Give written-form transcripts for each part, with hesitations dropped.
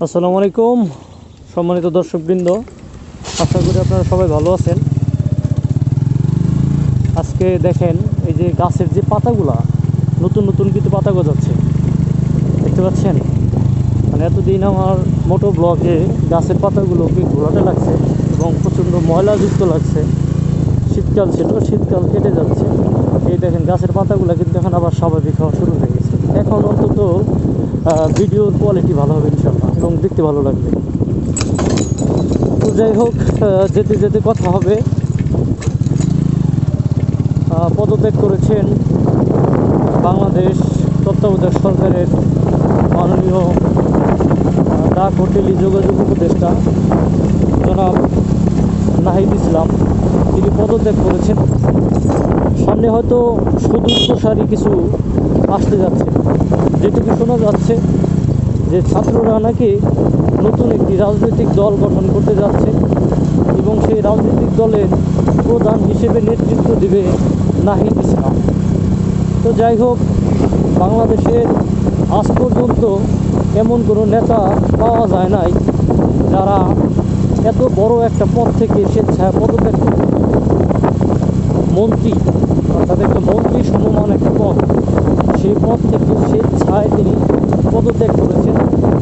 আসসালামু আলাইকুম সম্মানিত দর্শকবৃন্দ, আশা করি আপনারা সবাই ভালো আছেন। আজকে দেখেন এই যে গাছের যে পাতাগুলা নতুন নতুন কিন্তু পাতা গজাচ্ছে, দেখতে পাচ্ছেন। মানে এতদিন আমার মোটো ব্লগে গাছের পাতাগুলোকে ঘোরাতে লাগছে এবং প্রচণ্ড ময়লাযুক্ত লাগছে। শীতকাল ছিল, শীতকাল কেটে যাচ্ছে। এই দেখেন গাছের পাতাগুলো কিন্তু এখন আবার স্বাভাবিক হওয়া শুরু হয়ে গেছে। এখন অন্তত ভিডিওর কোয়ালিটি ভালো হবে ইনশাল্লাহ এবং দেখতে ভালো লাগবে। তো যাই হোক, যেতে যেতে কথা হবে। পদত্যাগ করেছেন বাংলাদেশ তত্ত্বাবধায়ক সরকারের মাননীয় ডাক ও টেলি যোগাযোগ উপদেষ্টা জনাব নাহিদ ইসলাম। তিনি পদত্যাগ করেছেন। সামনে হয়তো সুদূর প্রসারী কিছু আসতে যাচ্ছে। যেটুকু শোনা যাচ্ছে যে ছাত্ররা নাকি নতুন একটি রাজনৈতিক দল গঠন করতে যাচ্ছে এবং সেই রাজনৈতিক দলের প্রধান হিসেবে নেতৃত্ব দেবে নাহিদ ইসলাম। তো যাই হোক, বাংলাদেশে আজ পর্যন্ত এমন কোনো নেতা পাওয়া যায় নাই যারা এত বড় একটা পদ থেকে স্বেচ্ছায় পদত্যাগ করে। মন্ত্রী, অর্থাৎ একটা মন্ত্রী সমমান একটা পদ, সেই পদ থেকে স্বেচ্ছায় তিনি পদত্যাগ করেছেন।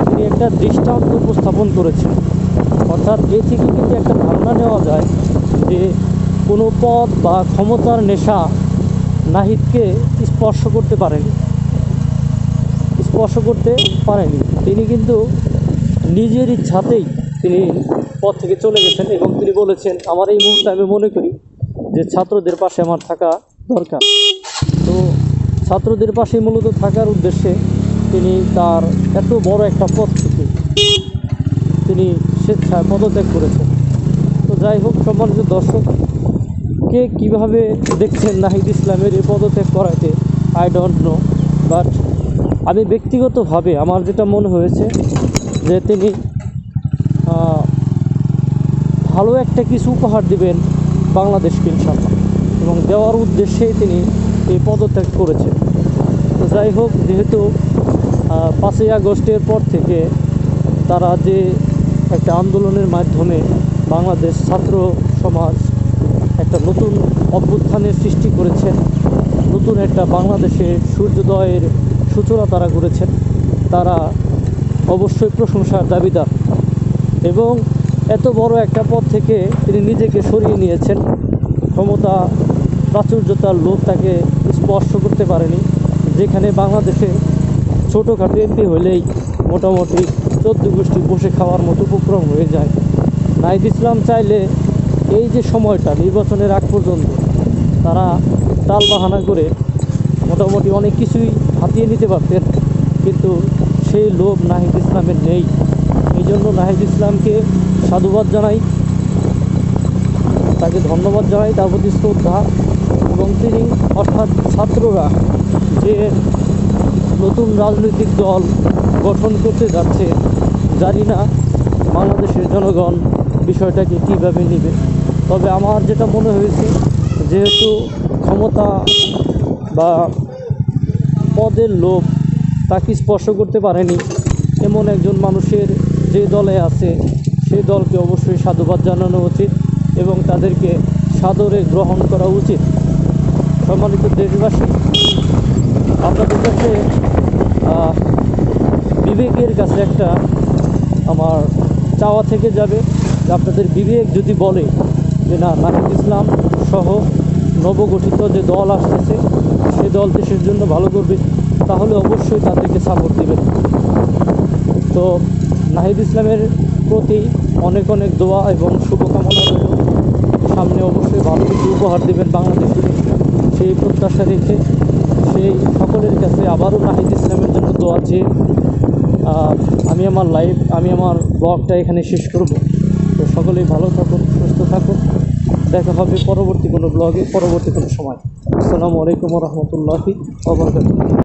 তিনি একটা দৃষ্টান্ত উপস্থাপন করেছেন। অর্থাৎ এ থেকে কিন্তু একটা ধারণা নেওয়া যায় যে কোনো পদ বা ক্ষমতার নেশা নাহিদকে স্পর্শ করতে পারেনি। তিনি কিন্তু নিজের ইচ্ছাতেই তিনি পদ থেকে চলে গেছেন এবং তিনি বলেছেন, আমার এই মুহূর্তে আমি মনে করি যে ছাত্রদের পাশে আমার থাকা দরকার। তো ছাত্রদের পাশে মূলত থাকার উদ্দেশ্যে তিনি তার এত বড় একটা পদ থেকে তিনি স্বেচ্ছায় পদত্যাগ করেছেন। তো যাই হোক, সম্মানিত দর্শক, কে কীভাবে দেখছেন নাহিদ ইসলামের এই পদত্যাগ করাকে আই ডোন্ট নো, বাট আমি ব্যক্তিগতভাবে আমার যেটা মনে হয়েছে যে তিনি ভালো একটা কিছু উপহার দিবেন বাংলাদেশকে ইনশাআল্লাহ, এবং দেওয়ার উদ্দেশ্যেই তিনি এই পদত্যাগ করেছেন। তো যাই হোক, যেহেতু 5ই আগস্টের পর থেকে তারা যে একটা আন্দোলনের মাধ্যমে বাংলাদেশ ছাত্র সমাজ একটা নতুন অভ্যুত্থানের সৃষ্টি করেছেন, নতুন একটা বাংলাদেশের সূর্যোদয়ের সূচনা তারা করেছেন, তারা অবশ্যই প্রশংসার দাবিদার। এবং এত বড় একটা পদ থেকে তিনি নিজেকে সরিয়ে নিয়েছেন। ক্ষমতা প্রাচুর্যতার লোভ তাকে স্পর্শ করতে পারেনি। যেখানে বাংলাদেশে ছোটোখাটো এমপি হলেই মোটামুটি 14 গোষ্ঠী বসে খাওয়ার মতো উপক্রম হয়ে যায়। নাহিদ ইসলাম চাইলে এই যে সময়টা নির্বাচনের আগ পর্যন্ত তারা টালবাহানা করে মোটামুটি অনেক কিছুই হাতিয়ে নিতে পারতেন, কিন্তু সেই লোভ নাহিদ ইসলামের নেই। এই জন্য নাহিদ ইসলামকে সাধুবাদ জানাই, তাকে ধন্যবাদ জানাই, তার প্রতি শ্রদ্ধা। এবং তিনি, অর্থাৎ ছাত্ররা যে নতুন রাজনৈতিক দল গঠন করতে যাচ্ছে, জানি না বাংলাদেশের জনগণ বিষয়টাকে কীভাবে নেবে। তবে আমার যেটা মনে হয়েছে, যেহেতু ক্ষমতা বা পদের লোভ তাকে স্পর্শ করতে পারেনি, এমন একজন মানুষের যে দলে আছে সেই দলকে অবশ্যই সাধুবাদ জানানো উচিত এবং তাদেরকে সাদরে গ্রহণ করা উচিত। সম্মানিত দেশবাসী, আপনাদের কাছে বিবেকের কাছে একটা আমার চাওয়া থেকে যাবে যে আপনাদের বিবেক যদি বলে যে না, নাহিদ ইসলাম সহ নবগঠিত যে দল আসতেছে সে দল দেশের জন্য ভালো করবে, তাহলে অবশ্যই তাদেরকে সাপোর্ট দেবেন। তো নাহিদ ইসলামের প্রতি অনেক অনেক দোয়া এবং শুভকামনা রইল। সামনে অবশ্যই ভালো কিছু উপহার দেবেন বাংলাদেশে, সেই প্রত্যাশা রেখে সেই সকলের কাছে আবারও নাহিদ ইসলামের জন্য দোয়া চেয়ে আমি আমার ব্লগটা এখানে শেষ করব। তো সকলেই ভালো থাকুন, সুস্থ থাকুন। দেখা হবে পরবর্তী কোনো ব্লগে, পরবর্তী কোনো সময়। আসসালামু আলাইকুম ওয়া রাহমাতুল্লাহি ওয়া বারাকাতুহু।